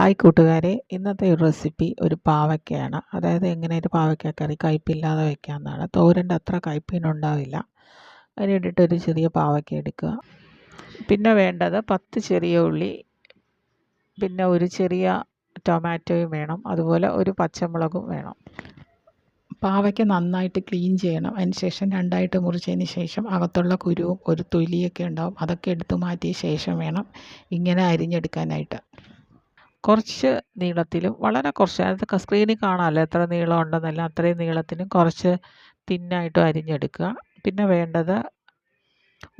Hi കൂട്ടുകാരെ, ഇന്നത്തെ ഒരു റെസിപ്പി ഒരു പാവയ്ക്കയാണ്. അതായത് എങ്ങനെ ഒരു പാവയ്ക്ക കറി കയ്പില്ലാതെ വയ്ക്കാമെന്നാണ്. തോരൻ്റെ അത്ര കയ്പിനുണ്ടാവില്ല. അതിന് വേണ്ടിയിട്ട് ഒരു ചെറിയ പാവയ്ക്ക എടുക്കുക. പിന്നെ വേണ്ടത് 10 ചെറിയ ഉള്ളി, പിന്നെ ഒരു ചെറിയ ടൊമാറ്റോയും വേണം. അതുപോലെ ഒരു പച്ചമുളകും വേണം. പാവയ്ക്ക നന്നായിട്ട് ക്ലീൻ ചെയ്യണം. അതിന് ശേഷം രണ്ടായിട്ട് മുറിച്ചതിന് ശേഷം അകത്തുള്ള കുരുവും ഒരു തൊലിയൊക്കെ ഉണ്ടാവും. അതൊക്കെ എടുത്ത് മാറ്റിയ ശേഷം വേണം ഇങ്ങനെ അരിഞ്ഞെടുക്കാനായിട്ട്. കുറച്ച് നീളത്തിലും വളരെ കുറച്ച്, അത് സ്ക്രീനിൽ കാണാമല്ലോ എത്ര നീളം ഉണ്ടെന്നല്ല, അത്രയും നീളത്തിനും കുറച്ച് തിന്നായിട്ടും അരിഞ്ഞെടുക്കുക. പിന്നെ വേണ്ടത്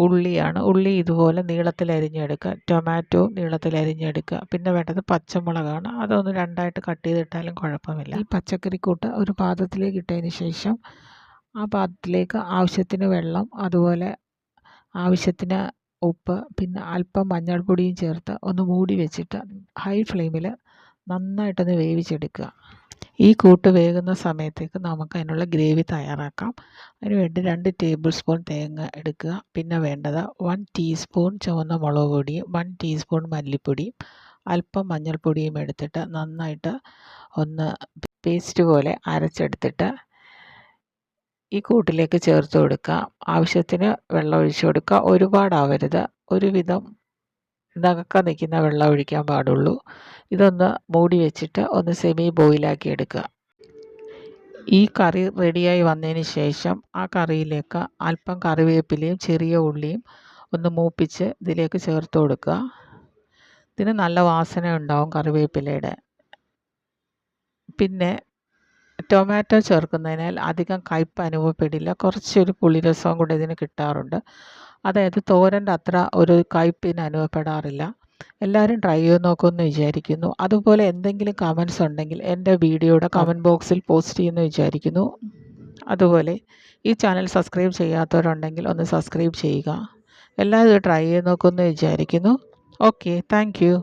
ഉള്ളിയാണ്. ഉള്ളി ഇതുപോലെ നീളത്തിൽ അരിഞ്ഞെടുക്കുക. ടൊമാറ്റോ നീളത്തിൽ അരിഞ്ഞെടുക്കുക. പിന്നെ വേണ്ടത് പച്ചമുളകാണ്. അതൊന്ന് രണ്ടായിട്ട് കട്ട് ചെയ്തിട്ടാലും കുഴപ്പമില്ല. ഈ പച്ചക്കറിക്കൂട്ട് ഒരു പാത്രത്തിലേക്ക് ഇട്ടതിന് ശേഷം ആ പാത്രത്തിലേക്ക് ആവശ്യത്തിന് വെള്ളം, അതുപോലെ ആവശ്യത്തിന് ഉപ്പ്, പിന്നെ അല്പം മഞ്ഞൾപ്പൊടിയും ചേർത്ത് ഒന്ന് മൂടി വെച്ചിട്ട് ഹൈ ഫ്ലെയിമിൽ നന്നായിട്ടൊന്ന് വേവിച്ചെടുക്കുക. ഈ കൂട്ട് വേകുന്ന സമയത്തേക്ക് നമുക്ക് അതിനുള്ള ഗ്രേവി തയ്യാറാക്കാം. അതിനുവേണ്ടി 2 ടേബിൾ സ്പൂൺ തേങ്ങ എടുക്കുക. പിന്നെ വേണ്ടത് 1 ടീസ്പൂൺ ചുവന്ന മുളക് പൊടിയും 1 ടീസ്പൂൺ മല്ലിപ്പൊടിയും അല്പം മഞ്ഞൾപ്പൊടിയും എടുത്തിട്ട് നന്നായിട്ട് ഒന്ന് പേസ്റ്റ് പോലെ അരച്ചെടുത്തിട്ട് ഈ കൂട്ടിലേക്ക് ചേർത്ത് കൊടുക്കുക. ആവശ്യത്തിന് വെള്ളം ഒഴിച്ചു കൊടുക്കുക. ഒരുപാടാവരുത്, ഒരുവിധം നകക്ക നിൽക്കുന്ന വെള്ളം ഒഴിക്കാൻ പാടുള്ളൂ. ഇതൊന്ന് മൂടി വെച്ചിട്ട് ഒന്ന് സെമി ബോയിലാക്കി എടുക്കുക. ഈ കറി റെഡിയായി വന്നതിന് ശേഷം ആ കറിയിലേക്ക് അല്പം കറിവേപ്പിലയും ചെറിയ ഉള്ളിയും ഒന്ന് മൂപ്പിച്ച് ഇതിലേക്ക് ചേർത്ത് കൊടുക്കുക. ഇതിന് നല്ല വാസന ഉണ്ടാവും കറിവേപ്പിലയുടെ. പിന്നെ ടൊമാറ്റോ ചേർക്കുന്നതിനാൽ അധികം കയ്പ്പ് അനുഭവപ്പെടില്ല. കുറച്ചൊരു പുളിരസവും കൂടെ ഇതിന് കിട്ടാറുണ്ട്. അതായത് തോരൻ്റെ അത്ര ഒരു കയ്പ്പിന് അനുഭവപ്പെടാറില്ല. എല്ലാവരും ട്രൈ ചെയ്ത് നോക്കുമെന്ന് വിചാരിക്കുന്നു. അതുപോലെ എന്തെങ്കിലും കമൻസ് ഉണ്ടെങ്കിൽ എൻ്റെ വീഡിയോയുടെ കമൻറ്റ് ബോക്സിൽ പോസ്റ്റ് ചെയ്യുമെന്ന് വിചാരിക്കുന്നു. അതുപോലെ ഈ ചാനൽ സബ്സ്ക്രൈബ് ചെയ്യാത്തവരുണ്ടെങ്കിൽ ഒന്ന് സബ്സ്ക്രൈബ് ചെയ്യുക. എല്ലാവരും ട്രൈ ചെയ്ത് നോക്കുമെന്ന് വിചാരിക്കുന്നു. Okay, thank you.